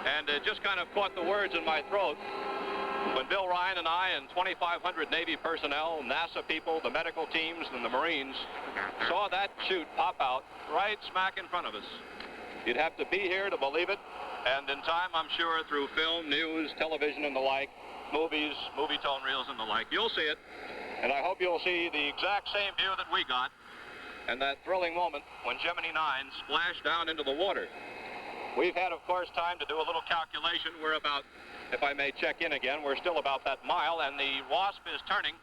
And it just kind of caught the words in my throat when Bill Ryan and I and 2,500 Navy personnel, NASA people, the medical teams, and the Marines saw that chute pop out right smack in front of us. You'd have to be here to believe it. And in time, I'm sure, through film, news, television, and the like, movies, movie tone reels, and the like, you'll see it. And I hope you'll see the exact same view that we got and that thrilling moment when Gemini 9 splashed down into the water. We've had, of course, time to do a little calculation. We're about, if I may check in again, we're still about that mile, and the WASP is turning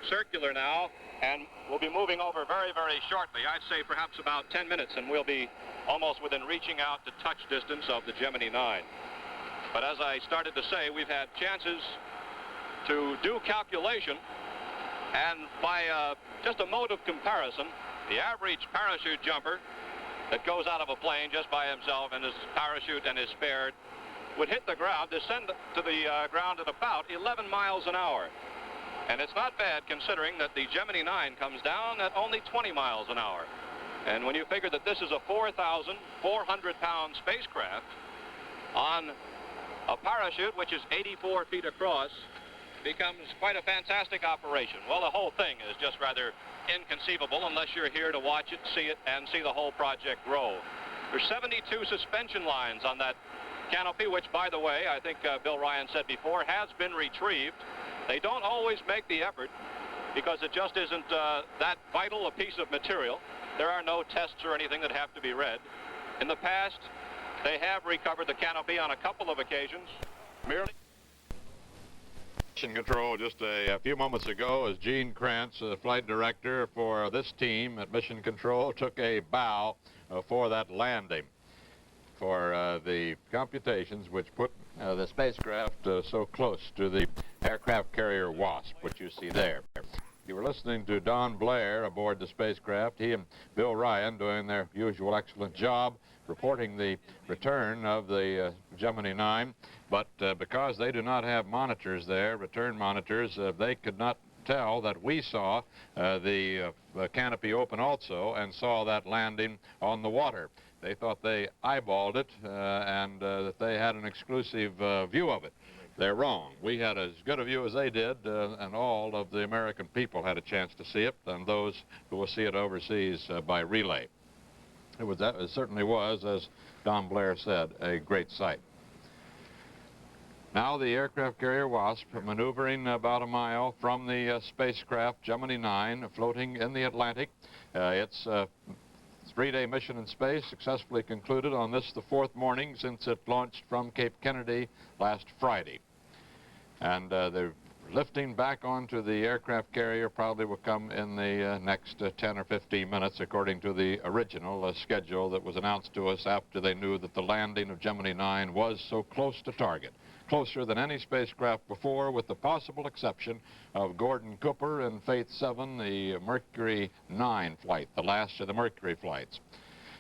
circular now, and we'll be moving over very, very shortly. I'd say perhaps about 10 minutes, and we'll be almost within reaching out to touch distance of the Gemini 9. But as I started to say, we've had chances to do calculation, and by just a mode of comparison, the average parachute jumper that goes out of a plane just by himself and his parachute and his spare would hit the ground, descend to the ground at about 11 miles an hour. And it's not bad considering that the Gemini 9 comes down at only 20 miles an hour. And when you figure that this is a 4,400-pound spacecraft on a parachute which is 84 feet across, becomes quite a fantastic operation. Well, the whole thing is just rather inconceivable unless you're here to watch it, see it, and see the whole project grow. There's 72 suspension lines on that canopy, which, by the way, I think Bill Ryan said before, has been retrieved. They don't always make the effort because it just isn't that vital a piece of material. There are no tests or anything that have to be read. In the past, they have recovered the canopy on a couple of occasions, merely. Mission control just a few moments ago as Gene Krantz, the flight director for this team at Mission Control, took a bow for that landing for the computations which put the spacecraft so close to the aircraft carrier WASP, which you see there. You were listening to Don Blair aboard the spacecraft. He and Bill Ryan doing their usual excellent job reporting the return of the Gemini 9, but because they do not have monitors there, return monitors, they could not tell that we saw the canopy open also and saw that landing on the water. They thought they eyeballed it and that they had an exclusive view of it. They're wrong. We had as good a view as they did, and all of the American people had a chance to see it, and those who will see it overseas by relay. It certainly was, as Don Blair said, a great sight. Now the aircraft carrier WASP maneuvering about a mile from the spacecraft Gemini 9 floating in the Atlantic. Its three-day mission in space successfully concluded on this, the fourth morning since it launched from Cape Kennedy last Friday. And the lifting back onto the aircraft carrier probably will come in the next 10 or 15 minutes, according to the original schedule that was announced to us after they knew that the landing of Gemini 9 was so close to target, closer than any spacecraft before, with the possible exception of Gordon Cooper and Faith 7, the Mercury 9 flight, the last of the Mercury flights.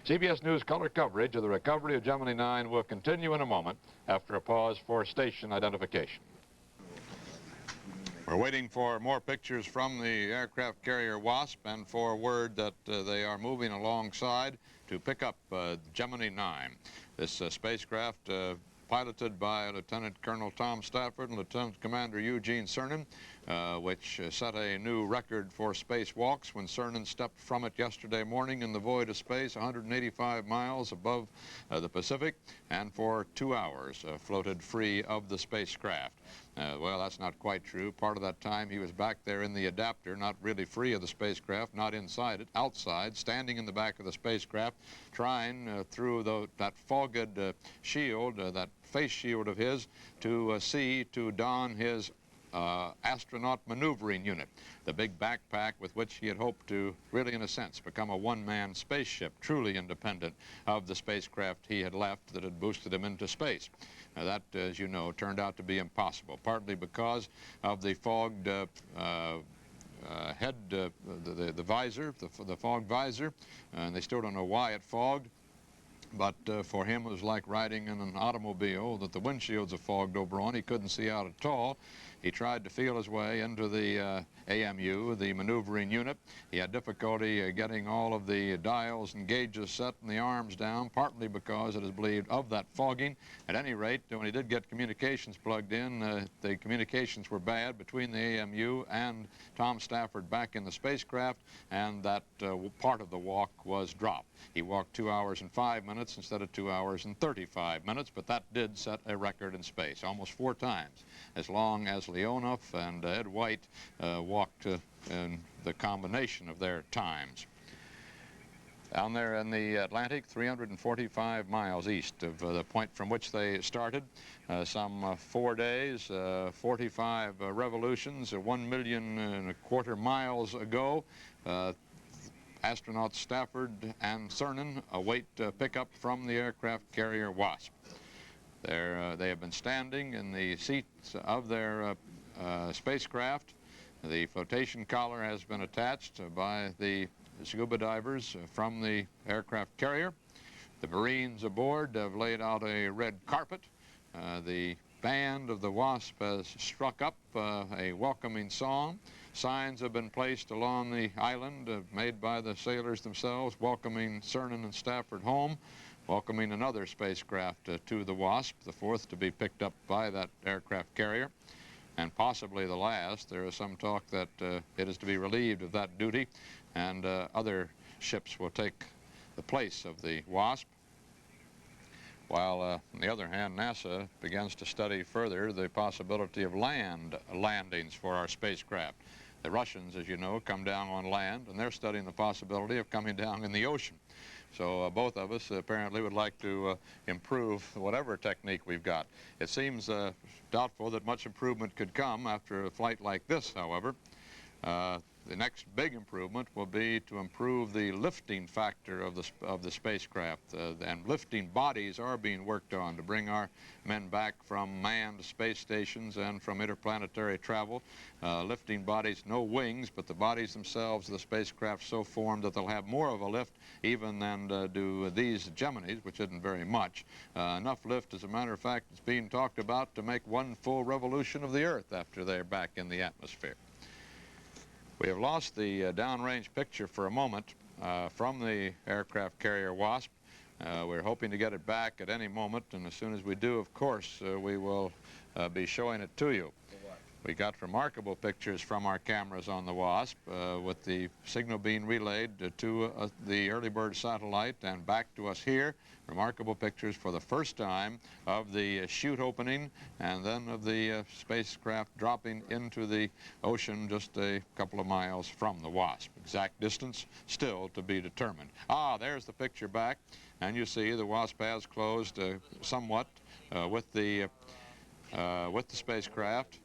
CBS News color coverage of the recovery of Gemini 9 will continue in a moment after a pause for station identification. We're waiting for more pictures from the aircraft carrier WASP and for word that they are moving alongside to pick up Gemini 9. This spacecraft piloted by Lieutenant Colonel Tom Stafford and Lieutenant Commander Eugene Cernan, which set a new record for spacewalks when Cernan stepped from it yesterday morning in the void of space 185 miles above the Pacific, and for 2 hours floated free of the spacecraft. Well, that's not quite true. Part of that time he was back there in the adapter, not really free of the spacecraft, not inside it, outside, standing in the back of the spacecraft, trying through that fogged shield, that face shield of his, to don his astronaut maneuvering unit, the big backpack with which he had hoped to really, in a sense, become a one-man spaceship, truly independent of the spacecraft he had left that had boosted him into space. Now that, as you know, turned out to be impossible, partly because of the fogged head, the visor, the fogged visor, and they still don't know why it fogged. But for him, it was like riding in an automobile that the windshields are fogged over on. He couldn't see out at all. He tried to feel his way into the AMU, the maneuvering unit. He had difficulty getting all of the dials and gauges set and the arms down, partly because it is believed of that fogging. At any rate, when he did get communications plugged in, the communications were bad between the AMU and Tom Stafford back in the spacecraft, and that part of the walk was dropped. He walked 2 hours and 5 minutes instead of 2 hours and 35 minutes, but that did set a record in space, almost 4 times as long as Leonov and Ed White walked in the combination of their times. Down there in the Atlantic, 345 miles east of the point from which they started, some 4 days, 45 revolutions, 1.25 million miles ago. Astronauts Stafford and Cernan await pickup from the aircraft carrier Wasp. They have been standing in the seats of their spacecraft. The flotation collar has been attached by the scuba divers from the aircraft carrier. The Marines aboard have laid out a red carpet. The band of the Wasp has struck up a welcoming song. Signs have been placed along the island made by the sailors themselves, welcoming Cernan and Stafford home, welcoming another spacecraft to the Wasp, the 4th to be picked up by that aircraft carrier, and possibly the last. There is some talk that it is to be relieved of that duty, and other ships will take the place of the Wasp. While, on the other hand, NASA begins to study further the possibility of land landings for our spacecraft. The Russians, as you know, come down on land, and they're studying the possibility of coming down in the ocean. So both of us apparently would like to improve whatever technique we've got. It seems doubtful that much improvement could come after a flight like this, however. The next big improvement will be to improve the lifting factor of the spacecraft. And lifting bodies are being worked on to bring our men back from manned space stations and from interplanetary travel. Lifting bodies, no wings, but the bodies themselves of the spacecraft so formed that they'll have more of a lift even than do these Geminis, which isn't very much. Enough lift, as a matter of fact, is being talked about to make one full revolution of the Earth after they're back in the atmosphere. We have lost the downrange picture for a moment from the aircraft carrier Wasp. We're hoping to get it back at any moment, and as soon as we do, of course, we will be showing it to you. We got remarkable pictures from our cameras on the Wasp with the signal being relayed to the early bird satellite and back to us here. Remarkable pictures for the first time of the chute opening and then of the spacecraft dropping into the ocean just a couple of miles from the Wasp. Exact distance still to be determined. Ah, there's the picture back, and you see the Wasp has closed somewhat with the spacecraft.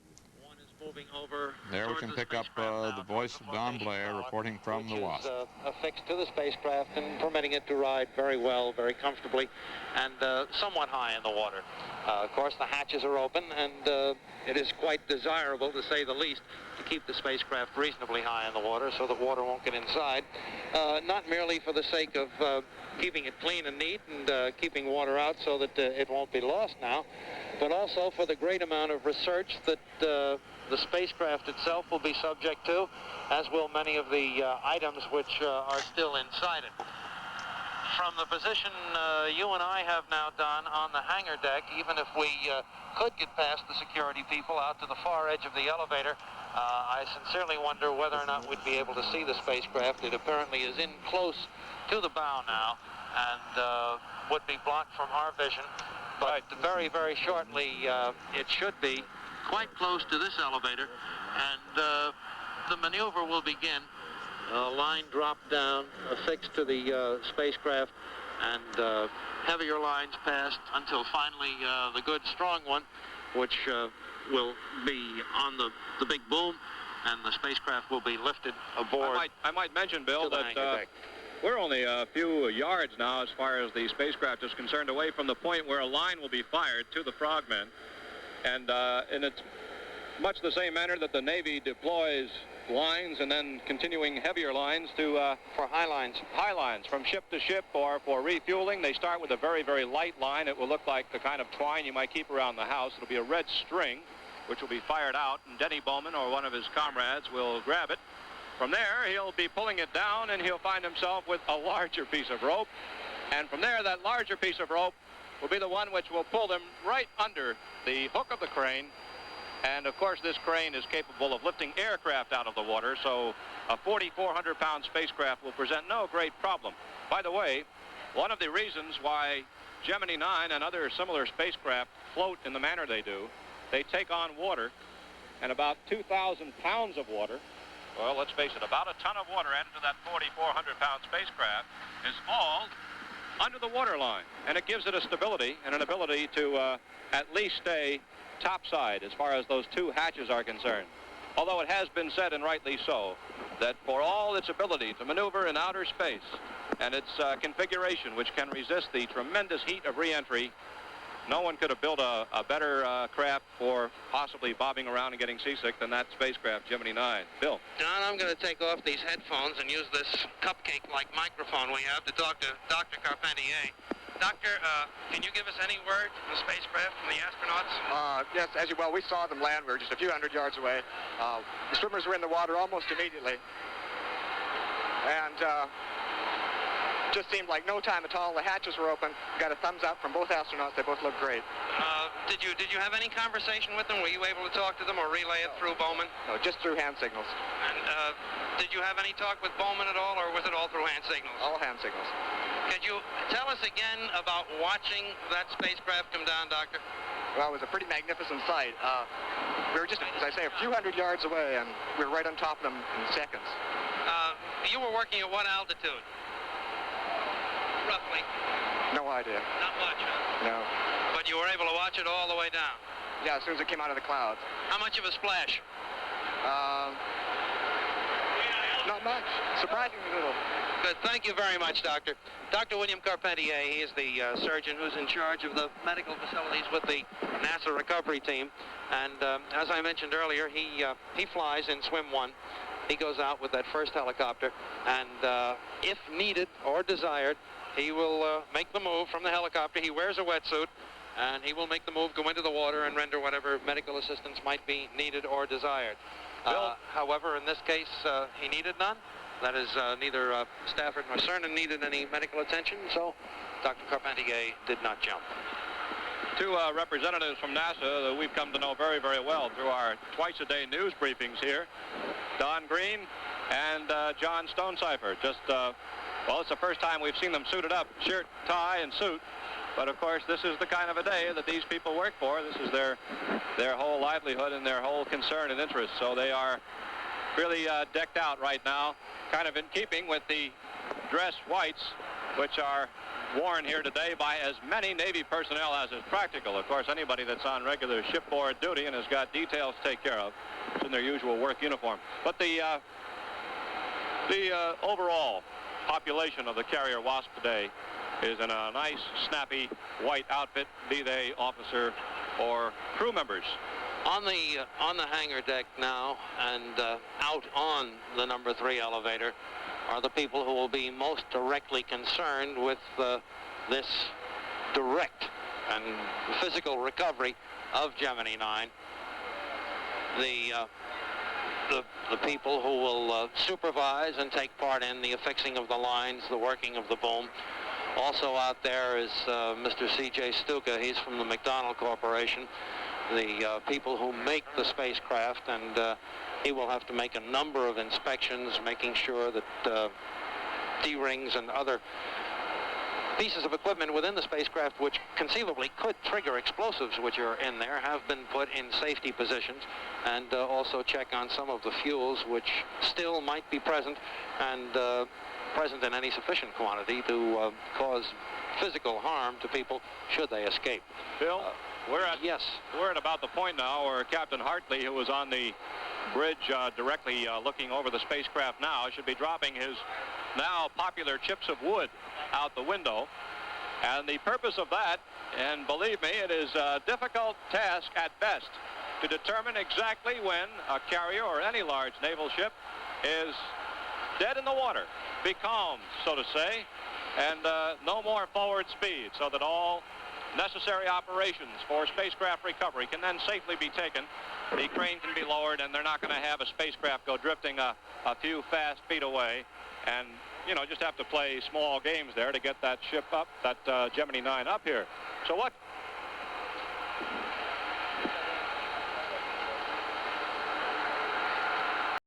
Moving over. There we can pick up the voice of Don Blair reporting from the Wasp. Affixed to the spacecraft and permitting it to ride very well, very comfortably, and somewhat high in the water. Of course, the hatches are open, and it is quite desirable, to say the least, to keep the spacecraft reasonably high in the water so that water won't get inside. Not merely for the sake of keeping it clean and neat and keeping water out so that it won't be lost now, but also for the great amount of research that the spacecraft itself will be subject to, as will many of the items which are still inside it. From the position you and I have now done on the hangar deck, even if we could get past the security people out to the far edge of the elevator, I sincerely wonder whether or not we'd be able to see the spacecraft. It apparently is in close to the bow now and would be blocked from our vision, but very, very shortly it should be quite close to this elevator, and the maneuver will begin. Line drop down, affixed to the spacecraft, and heavier lines passed until finally the good strong one, which will be on the big boom, and the spacecraft will be lifted aboard. I might mention, Bill, that we're only a few yards now as far as the spacecraft is concerned away from the point where a line will be fired to the Frogmen. And it's much the same manner that the Navy deploys lines and then continuing heavier lines to for high lines from ship to ship or for refueling. They start with a very, very light line. It will look like the kind of twine you might keep around the house. It'll be a red string, which will be fired out, and Denny Bowman or one of his comrades will grab it. From there, he'll be pulling it down, and he'll find himself with a larger piece of rope. And from there, that larger piece of rope will be the one which will pull them right under the hook of the crane. And, of course, this crane is capable of lifting aircraft out of the water, so a 4,400-pound spacecraft will present no great problem. By the way, one of the reasons why Gemini 9 and other similar spacecraft float in the manner they do, they take on water, and about 2,000 pounds of water, well, let's face it, about a ton of water added to that 4,400-pound spacecraft is hauled under the waterline, and it gives it a stability and an ability to at least stay topside as far as those two hatches are concerned. Although it has been said, and rightly so, that for all its ability to maneuver in outer space and its configuration, which can resist the tremendous heat of re-entry, no one could have built a better craft for possibly bobbing around and getting seasick than that spacecraft, Gemini 9. Bill? John, I'm going to take off these headphones and use this cupcake-like microphone we have to talk to Dr. Carpentier. Doctor, can you give us any word from the spacecraft, from the astronauts? Yes, as you well, we saw them land. We were just a few hundred yards away. The swimmers were in the water almost immediately. And just seemed like no time at all. The hatches were open. Got a thumbs up from both astronauts. They both looked great. Did you have any conversation with them? Were you able to talk to them or relay it through Bowman? No, just through hand signals. And did you have any talk with Bowman at all, or was it all through hand signals? All hand signals. Could you tell us again about watching that spacecraft come down, Doctor? Well, it was a pretty magnificent sight. We were just, as I say, a few hundred yards away, and we were right on top of them in seconds. You were working at what altitude? Roughly. No idea. Not much, huh? No. But you were able to watch it all the way down? Yeah, as soon as it came out of the clouds. How much of a splash? Not much. Surprisingly little. Good. Thank you very much, Doctor. Dr. William Carpentier, he is the surgeon who's in charge of the medical facilities with the NASA recovery team. And as I mentioned earlier, he flies in Swim 1. He goes out with that first helicopter, and if needed or desired, he will make the move from the helicopter. He wears a wetsuit, and he will make the move, go into the water, and render whatever medical assistance might be needed or desired. However, in this case, he needed none. That is, neither Stafford nor Cernan needed any medical attention, so Dr. Carpentier did not jump. Two representatives from NASA that we've come to know very, very well through our twice-a-day news briefings here, Don Green and John Stonecipher. Well, it's the first time we've seen them suited up, shirt, tie, and suit. But, of course, this is the kind of a day that these people work for. This is their whole livelihood and their whole concern and interest. So they are really decked out right now, kind of in keeping with the dress whites, which are worn here today by as many Navy personnel as is practical. Of course, anybody that's on regular shipboard duty and has got details to take care of is in their usual work uniform. But the overall population of the carrier Wasp today is in a nice, snappy white outfit, be they officer or crew members. On the hangar deck now and out on the number 3 elevator are the people who will be most directly concerned with this direct and physical recovery of Gemini 9. The people who will supervise and take part in the affixing of the lines, the working of the boom. Also out there is Mr. C.J. Stuka. He's from the McDonnell Corporation, the people who make the spacecraft, and he will have to make a number of inspections, making sure that D-rings and other pieces of equipment within the spacecraft which conceivably could trigger explosives which are in there have been put in safety positions, and also check on some of the fuels which still might be present and present in any sufficient quantity to cause physical harm to people should they escape. Bill, we're at about the point now where Captain Hartley, who was on the bridge directly looking over the spacecraft now, should be dropping his now popular chips of wood out the window. And the purpose of that, and believe me, it is a difficult task at best to determine exactly when a carrier or any large naval ship is dead in the water, becalmed, so to say, and no more forward speed, so that all necessary operations for spacecraft recovery can then safely be taken. The crane can be lowered, and they're not going to have a spacecraft go drifting a few fast feet away, and just have to play small games there to get that ship up, that Gemini 9 up here. So what